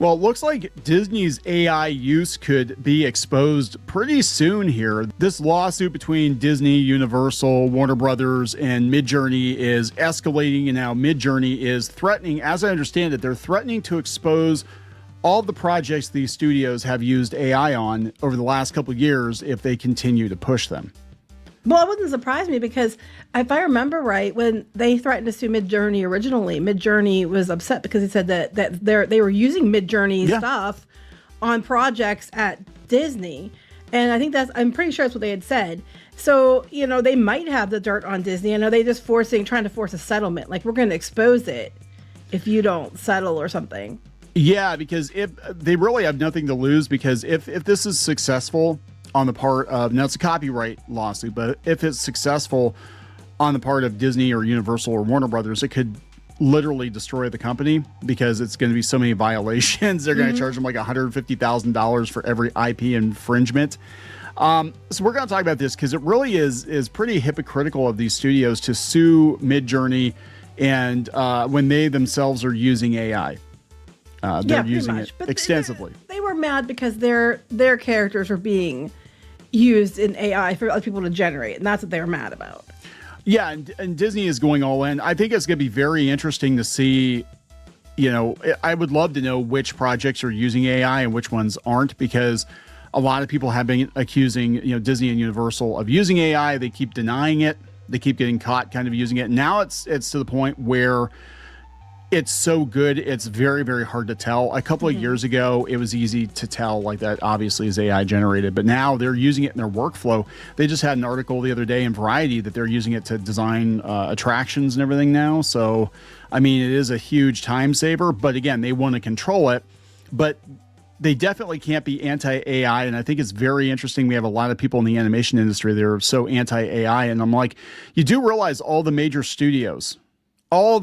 Well, it looks like Disney's AI use could be exposed pretty soon here. This lawsuit between Disney, Universal, Warner Brothers, and Midjourney is escalating, and now Midjourney is threatening, as I understand it, they're threatening to expose all the projects these studios have used AI on over the last couple of years if they continue to push them. Well, it wouldn't surprise me because if I remember right, when they threatened to sue Midjourney originally, Midjourney was upset because he said that they were using Midjourney stuff on projects at Disney. And I think I'm pretty sure that's what they had said. So, you know, they might have the dirt on Disney. And are they just trying to force a settlement? Like, we're going to expose it if you don't settle or something. Yeah, because if they really have nothing to lose, because if this is successful on the part of, now it's a copyright lawsuit, but if it's successful on the part of Disney or Universal or Warner Brothers, it could literally destroy the company because it's going to be so many violations. They're going to charge them like $150,000 for every IP infringement. So we're going to talk about this because it really is pretty hypocritical of these studios to sue Midjourney and when they themselves are using AI. They're using it extensively. They were mad because their characters are being used in AI for other people to generate, and that's what they were mad about. Yeah, and Disney is going all in. I think it's going to be very interesting to see, you know, I would love to know which projects are using AI and which ones aren't, because a lot of people have been accusing, you know, Disney and Universal of using AI. They keep denying it. They keep getting caught kind of using it. Now it's to the point where it's so good, it's very, very hard to tell. A couple of years ago, it was easy to tell, like that obviously is AI generated, but now they're using it in their workflow. They just had an article the other day in Variety that they're using it to design attractions and everything now. So, I mean, it is a huge time saver, but again, they want to control it, but they definitely can't be anti-AI. And I think it's very interesting. We have a lot of people in the animation industry that are so anti-AI. And I'm like, you do realize all the major studios are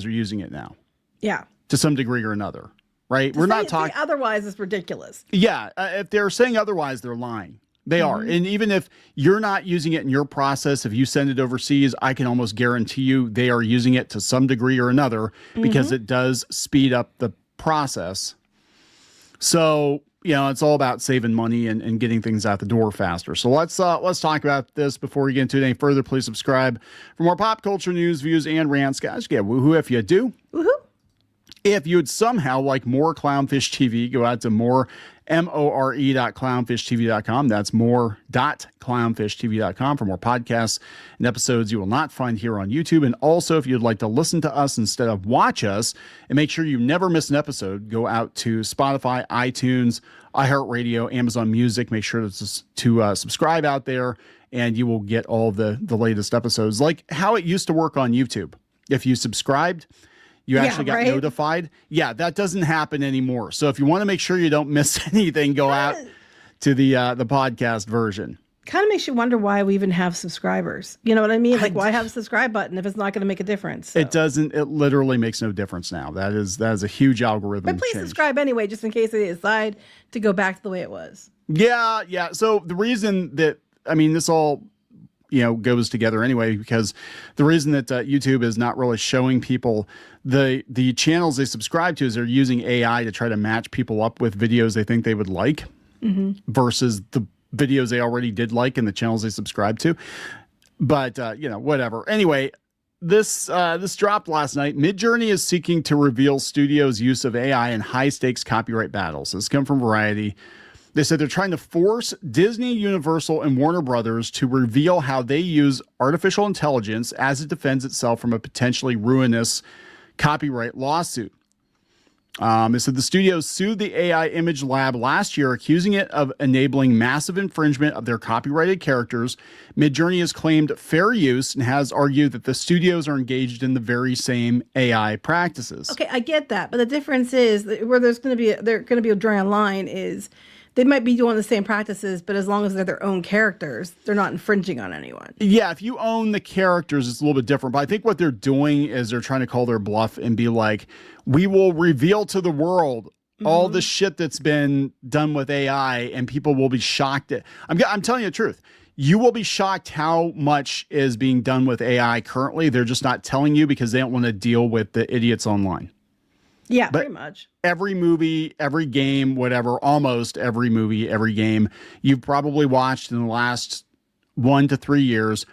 using it now. Yeah. To some degree or another, right? We're not talking. Otherwise, it's ridiculous. Yeah. If they're saying otherwise, they're lying. They are. And even if you're not using it in your process, if you send it overseas, I can almost guarantee you they are using it to some degree or another because it does speed up the process. So, you know, it's all about saving money and getting things out the door faster. So let's talk about this before we get into it any further. Please subscribe for more pop culture news, views, and rants. Guys, get woohoo if you do. Woohoo. If you'd somehow like more Clownfish TV, go out to more.clowntv.com. That's more.clowntv.com for more podcasts and episodes you will not find here on YouTube. And also, if you'd like to listen to us instead of watch us and make sure you never miss an episode, go out to Spotify, iTunes, iHeartRadio, Amazon Music. Make sure to subscribe out there, and you will get all the latest episodes, like how it used to work on YouTube. If you subscribed, you actually got notified. Yeah, that doesn't happen anymore. So if you want to make sure you don't miss anything, go out to the podcast version. Kind of makes you wonder why we even have subscribers. You know what I mean? Like, why have a subscribe button if it's not going to make a difference? So. It doesn't. It literally makes no difference now. That is a huge algorithm. But please change. Subscribe anyway, just in case they decide to go back to the way it was. Yeah. So the reason that, I mean, this all, you know, goes together anyway, because the reason that YouTube is not really showing people the channels they subscribe to is they're using AI to try to match people up with videos they think they would like versus the videos they already did like and the channels they subscribe to. But, you know, whatever. Anyway, this dropped last night. Midjourney is seeking to reveal studios' use of AI in high-stakes copyright battles. This comes from Variety. They said they're trying to force Disney, Universal, and Warner Brothers to reveal how they use artificial intelligence as it defends itself from a potentially ruinous copyright lawsuit. They said the studios sued the AI image lab last year, accusing it of enabling massive infringement of their copyrighted characters. Midjourney has claimed fair use and has argued that the studios are engaged in the very same AI practices. Okay, I get that, but the difference is that where they're going to be a drawing line is they might be doing the same practices, but as long as they're their own characters, they're not infringing on anyone. Yeah, if you own the characters, it's a little bit different. But I think what they're doing is they're trying to call their bluff and be like, we will reveal to the world all the shit that's been done with AI, and people will be shocked. I'm telling you the truth. You will be shocked how much is being done with AI currently. They're just not telling you because they don't want to deal with the idiots online. Yeah, But pretty much. every movie, every game, whatever, almost every movie, every game you've probably watched in the last 1 to 3 years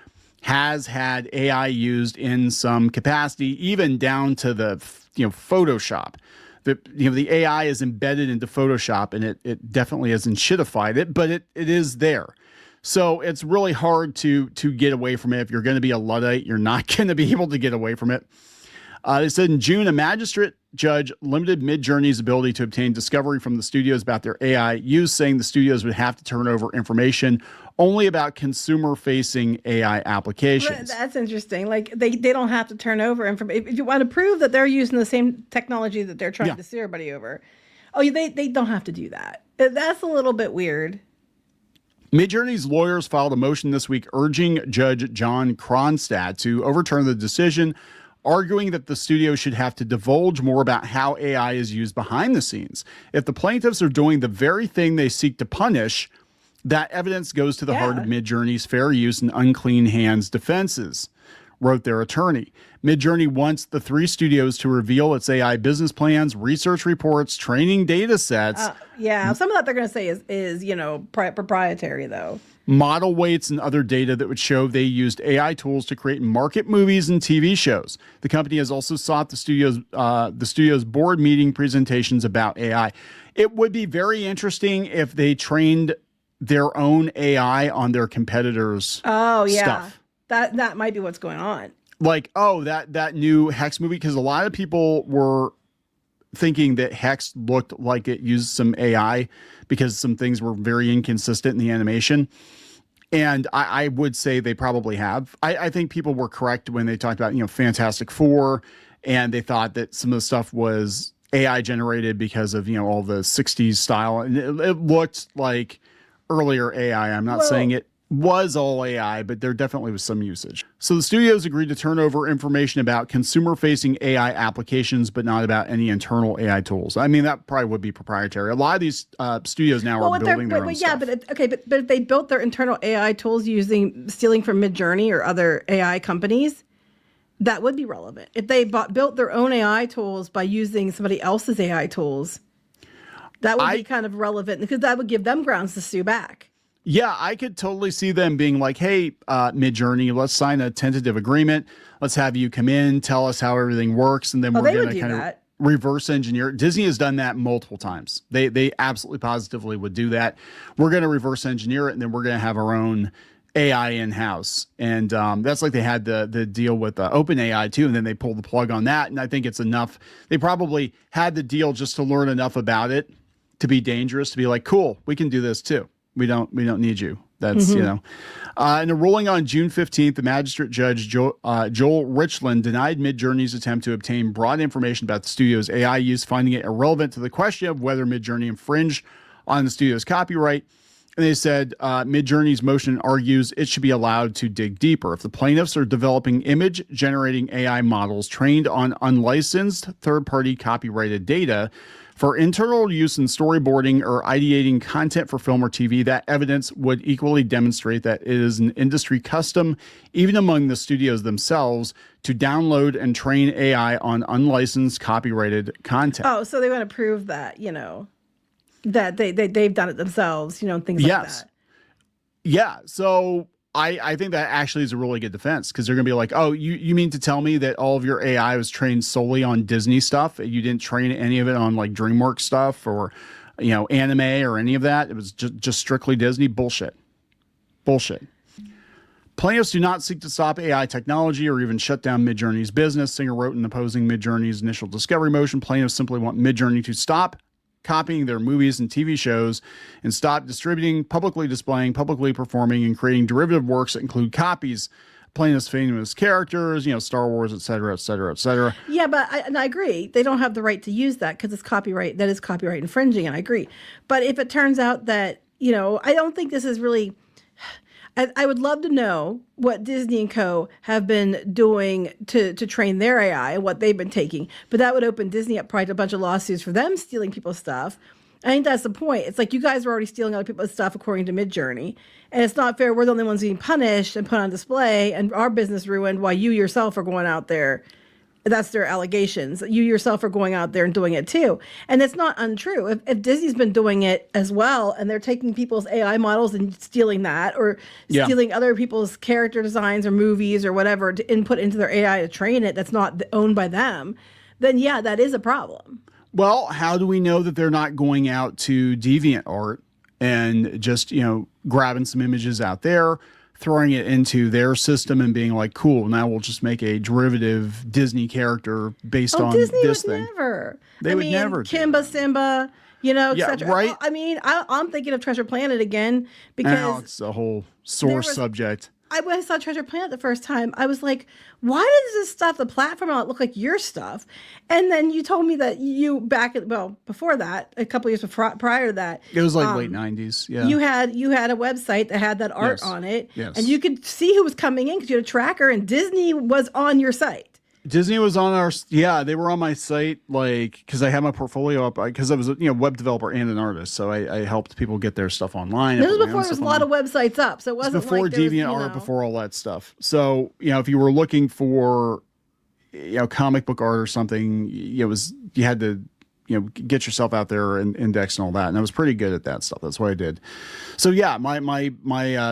has had AI used in some capacity, even down to the Photoshop. The AI is embedded into Photoshop, and it definitely hasn't shitified it, but it is there. So it's really hard to get away from it. If you're going to be a Luddite, you're not going to be able to get away from it. They said in June, a magistrate judge limited Midjourney's ability to obtain discovery from the studios about their AI use, saying the studios would have to turn over information only about consumer-facing AI applications. That's interesting. Like they don't have to turn over information. If you want to prove that they're using the same technology that they're trying to sue everybody over, they don't have to do that. That's a little bit weird. Midjourney's lawyers filed a motion this week urging Judge John Kronstadt to overturn the decision, arguing that the studio should have to divulge more about how AI is used behind the scenes. If the plaintiffs are doing the very thing they seek to punish, that evidence goes to the heart of Midjourney's fair use and unclean hands defenses, wrote their attorney. Midjourney wants the 3 studios to reveal its AI business plans, research reports, training data sets. Some of that they're going to say is proprietary, though. Model weights and other data that would show they used AI tools to create and market movies and TV shows. The company has also sought the studio's board meeting presentations about AI. It would be very interesting if they trained their own AI on their competitors' stuff. That might be what's going on. Like, that new Hex movie, because a lot of people were thinking that Hex looked like it used some AI because some things were very inconsistent in the animation. And I would say they probably have. I think people were correct when they talked about, Fantastic Four, and they thought that some of the stuff was AI generated because of, all the 60s style. And it looked like earlier AI. I'm not saying it was all AI, but there definitely was some usage. So the studios agreed to turn over information about consumer-facing AI applications, but not about any internal AI tools. I mean, that probably would be proprietary. A lot of these studios now are building their own stuff. But if they built their internal AI tools stealing from Midjourney or other AI companies, that would be relevant. If they built their own AI tools by using somebody else's AI tools, that would be kind of relevant because that would give them grounds to sue back. Yeah, I could totally see them being like, hey, Midjourney, let's sign a tentative agreement. Let's have you come in, tell us how everything works, and then we're going to kind of reverse engineer. Disney has done that multiple times. They absolutely positively would do that. We're going to reverse engineer it, and then we're going to have our own AI in-house. And that's like they had the deal with OpenAI too, and then they pulled the plug on that. And I think it's enough. They probably had the deal just to learn enough about it to be dangerous, to be like, cool, we can do this too. We don't need you. That's, in a ruling on June 15th, the magistrate judge, Joel Richland, denied Midjourney's attempt to obtain broad information about the studio's AI use, finding it irrelevant to the question of whether Midjourney infringed on the studio's copyright. And they said Midjourney's motion argues it should be allowed to dig deeper. If the plaintiffs are developing image-generating AI models trained on unlicensed third-party copyrighted data for internal use in storyboarding or ideating content for film or TV, that evidence would equally demonstrate that it is an industry custom, even among the studios themselves, to download and train AI on unlicensed copyrighted content. Oh, so they want to prove that, that they've done it themselves, things like that. Yeah. So I think that actually is a really good defense, because they're going to be like, oh, you mean to tell me that all of your AI was trained solely on Disney stuff? You didn't train any of it on like DreamWorks stuff or, anime or any of that? It was just strictly Disney? Bullshit. Plaintiffs do not seek to stop AI technology or even shut down Midjourney's business. Singer wrote in opposing Midjourney's initial discovery motion, plaintiffs simply want Midjourney to stop copying their movies and TV shows and stop distributing, publicly displaying, publicly performing, and creating derivative works that include copies of plaintiffs' famous characters, Star Wars, et cetera, et cetera, et cetera. Yeah, but I agree. They don't have the right to use that because it's copyright. That is copyright infringing, and I agree. But if it turns out that, I don't think this is really... I would love to know what Disney and Co. have been doing to train their AI and what they've been taking. But that would open Disney up probably to a bunch of lawsuits for them stealing people's stuff. I think that's the point. It's like you guys are already stealing other people's stuff according to Midjourney. And it's not fair. We're the only ones being punished and put on display and our business ruined while you yourself are going out there. That's their allegations. You yourself are going out there and doing it too. And it's not untrue. If Disney's been doing it as well, and they're taking people's AI models and stealing that, or stealing other people's character designs or movies or whatever to input into their AI to train it, that's not owned by them, then yeah, that is a problem. Well, how do we know that they're not going out to DeviantArt and just, grabbing some images out there, throwing it into their system and being like, cool, now we'll just make a derivative Disney character based on Disney this would thing. Never. They would never. Kimba, Simba, etc. Right. I mean, I'm thinking of Treasure Planet again because now it's a whole sore subject. When I saw Treasure Planet the first time, I was like, why does this stuff, the platform, not look like your stuff? And then you told me that before that, a couple years prior to that. It was like late 90s. Yeah. You had a website that had that art on it. Yes. And you could see who was coming in because you had a tracker, and Disney was on your site. Disney was on they were on my site, because I had my portfolio up, because I was a web developer and an artist, so I helped people get their stuff online. This was before there was a lot of websites up, so it wasn't before like DeviantArt, before all that stuff. So if you were looking for comic book art or something, you had to get yourself out there and index and all that, and I was pretty good at that stuff. That's what I did. So yeah, my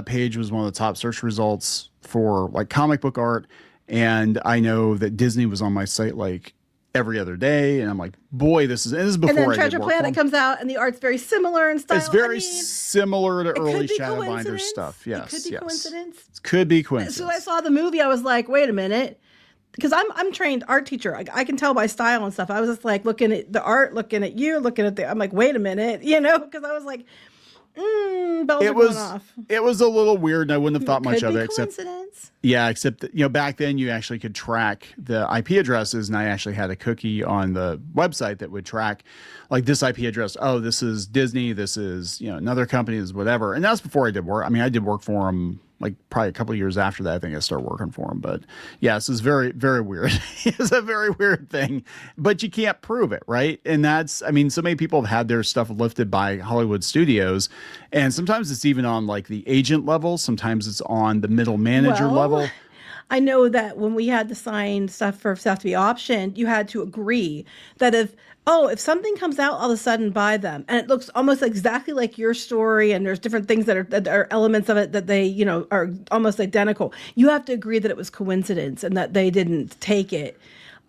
page was one of the top search results for comic book art. And I know that Disney was on my site every other day, and I'm like, boy, this is before. And then Treasure Planet comes out, and the art's very similar in style. It's very similar to early Shadowbinder stuff. Yes, it could be coincidence. Could be coincidence. So I saw the movie, I was like, wait a minute, because I'm trained art teacher. I can tell by style and stuff. I was just like looking at the art, looking at you, looking at I'm like, wait a minute, because I was like, bells are going off. It was a little weird, and I wouldn't have thought much of it. Except that, back then you actually could track the IP addresses, and I actually had a cookie on the website that would track this IP address. Oh, this is Disney. This is, another company, this is whatever. And that's before I did work. I mean, I did work for them probably a couple of years after that. I think I started working for them. But yeah, this is very, very weird. It's a very weird thing, but you can't prove it, right? And so many people have had their stuff lifted by Hollywood studios, and sometimes it's even on the agent level. Sometimes it's on the middle manager level. I know that when we had to sign stuff for stuff to be optioned, you had to agree that if something comes out all of a sudden by them and it looks almost exactly like your story, and there's different things that are elements of it that they, are almost identical, you have to agree that it was coincidence and that they didn't take it.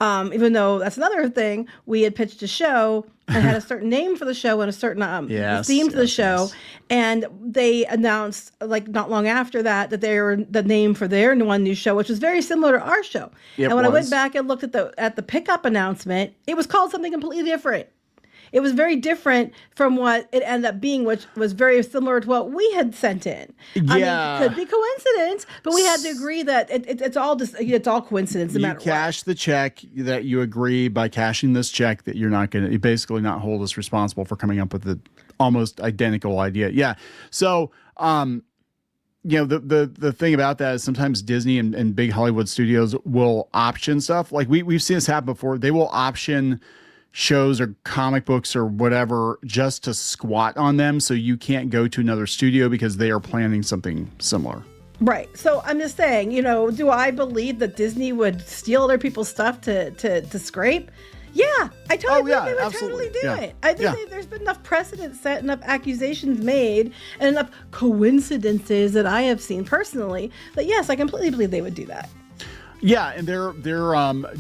Even though that's another thing, we had pitched a show and had a certain name for the show and a certain theme to the show. And they announced not long after that they were the name for their new show, which was very similar to our show. And when I went back and looked at the pickup announcement, it was called something completely different. It was very different from what it ended up being, which was very similar to what we had sent in. Yeah. It could be coincidence, but we had to agree that it's all coincidence. No matter what. You cash the check that you agree by cashing this check that you're not going to basically not hold us responsible for coming up with the almost identical idea. Yeah. So, the thing about that is sometimes Disney and big Hollywood studios will option stuff. We've seen this happen before. They will option shows or comic books or whatever just to squat on them, so you can't go to another studio because they are planning something similar. Right. So I'm just saying, do I believe that Disney would steal other people's stuff to scrape? Yeah, I totally think they would totally do it. I think there's been enough precedent set, enough accusations made, and enough coincidences that I have seen personally that yes, I completely believe they would do that. Yeah, and they're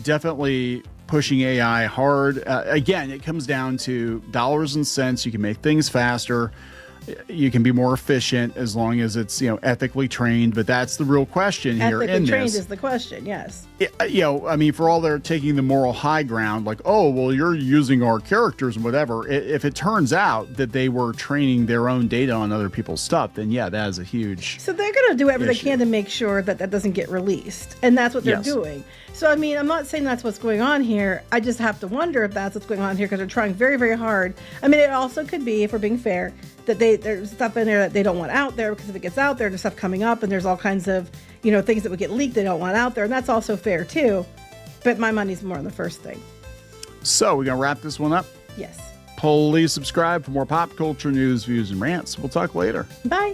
definitely pushing AI hard. Again, it comes down to dollars and cents. You can make things faster. You can be more efficient as long as it's ethically trained. But that's the real question here. Ethically trained is the question. Yes. For all they're taking the moral high ground, you're using our characters and whatever. If it turns out that they were training their own data on other people's stuff, then yeah, that is a huge. So they're going to do whatever they can to make sure that doesn't get released, and that's what they're doing. So I'm not saying that's what's going on here. I just have to wonder if that's what's going on here because they're trying very, very hard. It also could be, if we're being fair, that there's stuff in there that they don't want out there, because if it gets out there, there's stuff coming up, and there's all kinds of things that would get leaked they don't want out there, and that's also fair too. But my money's more on the first thing. So we're gonna wrap this one up. Yes. Please subscribe for more pop culture news, views, and rants. We'll talk later. Bye.